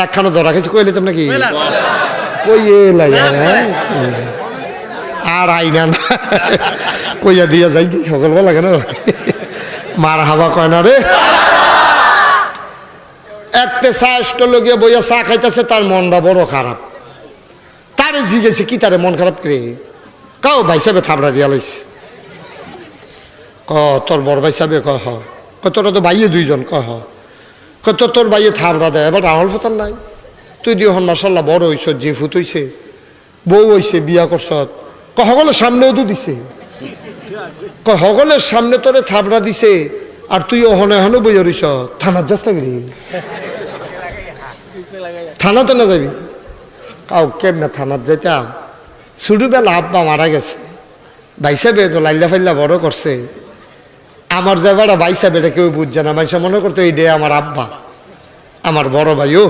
একখানো ধরা খাইছি কইলে তো নাকি কইয়ে লাগে আর আইনা না কইয়া দিয়া যাই কি সকালবেলা কেন মার হাবা কয় না রে। একটা চা স্টল গিয়ে বইয়া চা খাইতেছে, তার মনটা বড় খারাপ। তারে জিগেছে কি তারে মন খারাপ করে? কাও ভাই সাহেবে থাবড়া দিয়া লাইছে। ক তোর বড় ভাই সাহেবে ক হ, তোরা তো ভাইয়ে দুইজন ক হ, তোর ভাইয়ে থাবড়া দেয়, এবার রাহুল ফতার নাই। তুই দিয়ে হন মাসাল্লাহ বড় হইস, যে ফুত হইছে, বউ হইছে, বিয়া করছ, হগলের সামনেও তো দিছে, হগলের সামনে তোরে থাবড়া দিছে, আর তুই ওহনে এখনো বইয়া রইস। থানার যাস না থানাতে না যাবি? কাউ কেমনে থানার যাইতাম? ছোটবেলা আব্বা মারা গেছে, ভাই সাহেবে তো লাইল্লা ফাইল্লা বড় করছে। আমার যাবাটা ভাই সাহেব এটা কেউ বুঝছে না, মানুষ মনে করতো এই ডে আমার আব্বা, আমার বড় ভাইও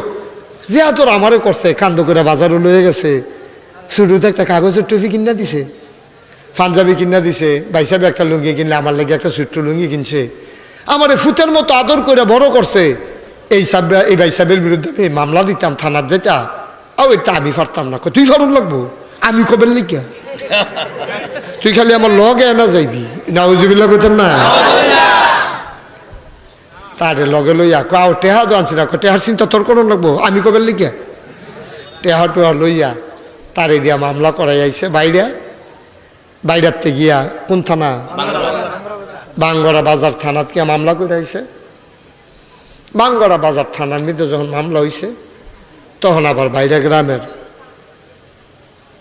যে তোর আমারও করছে, কান্দ করে বাজারও লয়ে গেছে। শুরুতে একটা কাগজের টুপি কিনা দিছে, পাঞ্জাবি কিনা দিছে, ভাই সাহেব একটা লুঙ্গি কিনলে, আমার লেগে একটা ছোট্ট লুঙ্গি কিনছে। আমার ফুটের মতো আদর করে বড় করছে। এই ভাই সাহেবের বিরুদ্ধে আমি মামলা দিতাম, থানার যেটা, আর এটা আমি পারতাম না। তুই ফারুক লাগবো, আমি কবেন লিখা, তুই খালি আমার লগে না যাইবি, নাউজুবিল্লাহ কইতেন না। তারে লগে লইয়া কাউ টেহা তো আনছি না, টেহার চিন্তা তোর করুন লাগবো, আমি কবেন লিখা, টেহা টেহা লইয়া তারে দিয়া মামলা করাই আইছে। বাইরাতে গিয়া কোন থানা? বাঙ্গরা বাজার থানাত গিয়া মামলা করে আইছে। বাঙ্গরা বাজার থানার মধ্যে যখন মামলা হয়েছে, তখন আবার বাইরে গ্রামের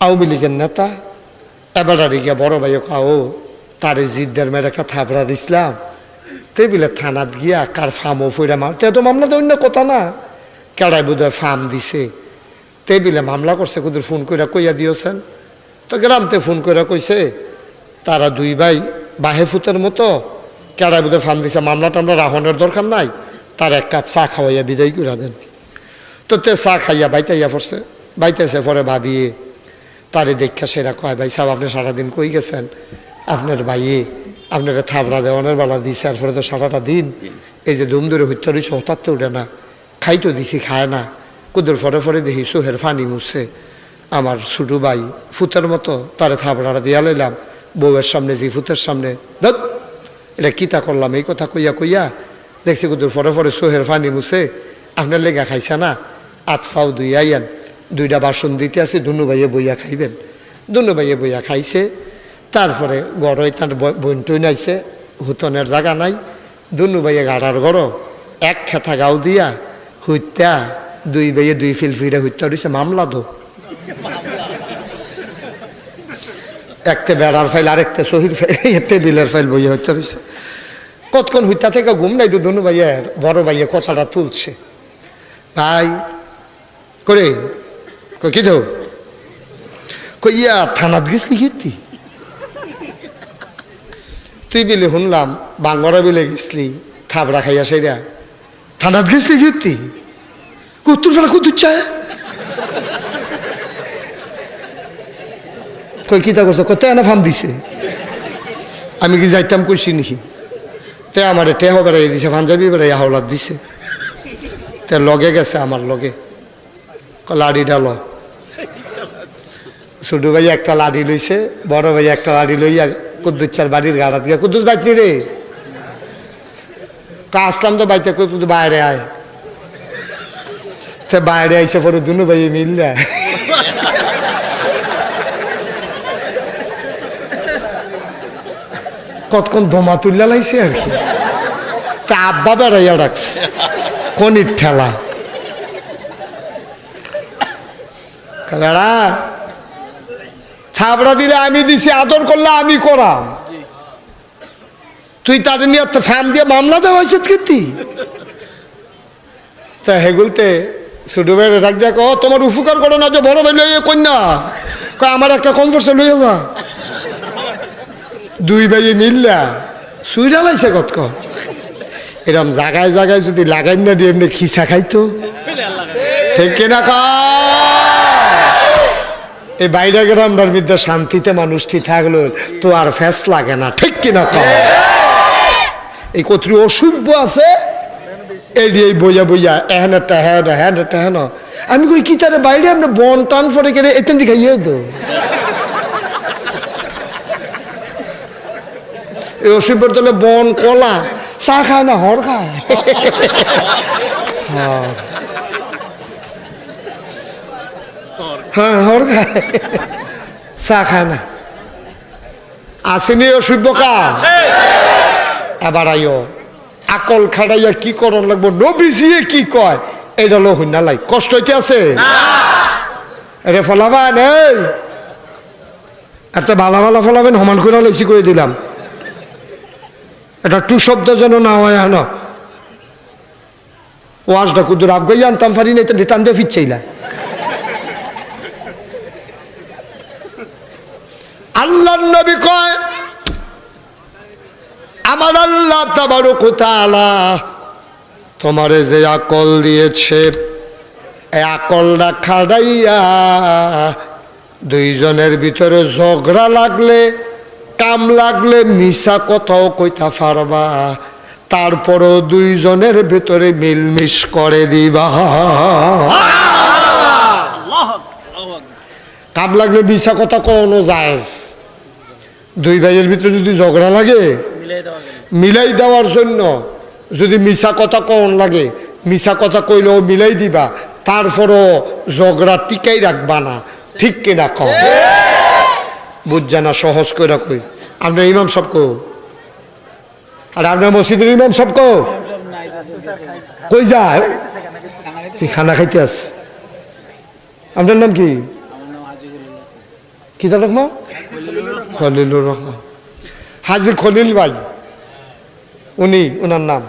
আওয়ামী লীগের নেতা এবারে গিয়া বড় ভাইও খাও তারে জিদ্দের মেয়ের একটা থাবড়া দিছিলাম, টেবিলে থানাত গিয়া কার ফার্মও ফইরা মার তো মামলা তো অন্য কথা না, কেড়াই বোধহয় ফার্ম দিছে, টেবিলে মামলা করছে। কুদের ফোন করে কইয়া দিয়েছেন, তো গ্রামতে ফোন করে কইছে তারা দুই ভাই বাহে ফুতের মতো, কেড়াই বোধহয় ফার্ম দিছে, মামলা টামলা রাহনের দরকার নাই, তার এক কাপ চা খাওয়াইয়া বিদায় করে দেন। তো তে চা খাইয়া বাইতাইয়া পড়ছে, বাইতেছে পরে ভাবিয়ে তারে দেখা সেরা কয়, ভাই সাহেব আপনি সারাদিন কই গেছেন? আপনার ভাইয়ে আপনার থাবড়া দেওয়ানের বেলা দিছে, আর পরে তো সারাটা দিন এই যে দুম ধরে হত্যা রয়েছে, হঠাৎ তো উঠে না, খাইতো দিছি খায় না। কুদুর ফরে ফরে দেখি সোহের ফানি মুছছে। আমার ছোটো ভাই ফুতের মতো, তারে থাবড়াটা দিয়া লইলাম বউয়ের সামনে, জি ফুতের সামনে, ধত এটা কিতা করলাম এই কথা কইয়া কইয়া দেখছি কুদুর ফরে ফরে সোহের ফানি মুছে। আপনার লেগা খাইছে না, আতফাও দুই আইয়ান, দুইটা বাসন দিতে আছে, দুনু ভাইয়ে বইয়া খাইবেন। দুনু ভাইয়ে বইয়া খাইছে। তারপরে গড়ই তার বইন টইন আইছে, হুতনের জায়গা নাই, দুনু ভাইয়ে গাড়ার গড় এক খেথা গাও দিয়া হইত্যা দুই ভাইয়ে দুই ফিলফিরে হইত্যা রয়েছে। মামলা দো একটা বেড়ার ফাইল, আরেকটা শহীদ ফাইল, টেবিলের ফাইল বইয়া হইত্যা রয়েছে। কতক্ষণ হইত্যা থেকে ঘুম নাই, দুনু ভাইয়ের বড় ভাইয়ে কথাটা তুলছে, ভাই করে কি তো কইয়া থানাত গেছলি কীর্তি, তুই বিলে শুনলাম বাঙ্গরা বিলে গেছলি থাবড়া খাইয়া সেরা, থানাত গেছলি কীর্তি, কুত্তুর ফেলা কুত্তুর চায় কই কিতা করছো? কোথায় এনে ফার্ম দিছে, আমি কি যাইতাম কইছি নাকি? তে আমার টেহ বেড়াই দিছে, পাঞ্জাবি বেড়াই হাওলাত দিছে, তে লগে গেছে আমার লগে, লাড়ি ডাল, ছোট ভাই একটা লাড়ি লইছে, বড় ভাই একটা লাড়ি লইয়া কুদ্দুচ্চার বাড়ির গাড়াত গিয়া, কুদ্দুস বাইতে রে আসলাম তো বাইতে, কুদ্দুস বাইরে আয়, তে বাইরে আইসে পরে দুনু ভাই মিললে কতক্ষণ দমা তুললা লাইছে আর কি। তা আব্বা বেড়াইয়া ডাকছে, কনির ঠেলা, বেড়া থাবড়া দিলে আমি দিছি, আদর করলে আমি করাম, তুই তার নিয়ে ফ্যান দিয়ে মামলা দেওয়া হয়েছে কীর্তি। তা হেগুলতে ছোট ভাইয়ের ডাক দেখ, ও তোমার উপকার করো না যে বড় ভাই লইয়া কন্যা, আমার একটা কনফার্সে লইয়া যা। দুই ভাইয়ে মিললা সুইরা লাইছে কতক্ষণ। এরম জায়গায় জায়গায় যদি লাগাই না দিয়ে এমনি খিসা খাইতো, ঠিক কিনা কা? এই বাইরে গ্রামটার মধ্যে শান্তিতে মানুষটি থাকলো তো আর ফ্যাস লাগে না, ঠিক কিনা কা? এই কত অসভ্য আছে, এই বইয়া বইয়া এহেন একটা হ্যান একটা হেন। আমি কই কি তারে বাইরে আমরা বন টান ফরে গেলে এতেন খাইয়ে তো এই অসিবের দলে বন কলা চা খায় না হর খায়। হ্যাঁ হর খায়, চা খায় না। আসেনি অসভ্য কা এবার আইও আকল খাড়াইয়া কি করন লাগবো নবীজিয়ে কি কয় এটা লো হইনা লাই কষ্ট হইতে আছে রে ফলাবেন এই একটা ভালো ভালো ফলাবেন সমান করে লেছি করে দিলাম এটা টু শব্দ যেন না হয় হেন ওয়াজটা কুদুর আগাই আনতাম পারি না টান দিয়ে ফিরছেইলা। আল্লাহর নবী কয় আমার আল্লাহ তাবারক ওয়া তাআলা তোমারে যে আকল দিয়েছে এই আকলটা খাড়াইয়া দুইজনের ভিতরে ঝগড়া লাগলে কাম লাগলে মিছা কথাও কইতা পারবা, তারপরও দুইজনের ভিতরে মিলমিশ করে দিবা। কাম লাগলে মিছা কথা কোনো জায়েজ, দুই ভাইয়ের ভিতরে যদি ঝগড়া লাগে মিলাই দেওয়ার জন্য যদি মিছা কথা কন লাগে মিছা কথা কইলেও মিলাই দিবা, তারপরও ঝগড়া টিকাই রাখবা না, ঠিক কিনা কও? বুঝছে না সহজ করে কই আমরা ইমাম সব কো আর আপনার মসজিদের ইমাম সব কো কই যায় খানা খাইতে আস। আপনার নাম কি? কি তার রহমান? খলিলুর রহমান। হাজি খলিল ভাই উনি ওনার নাম।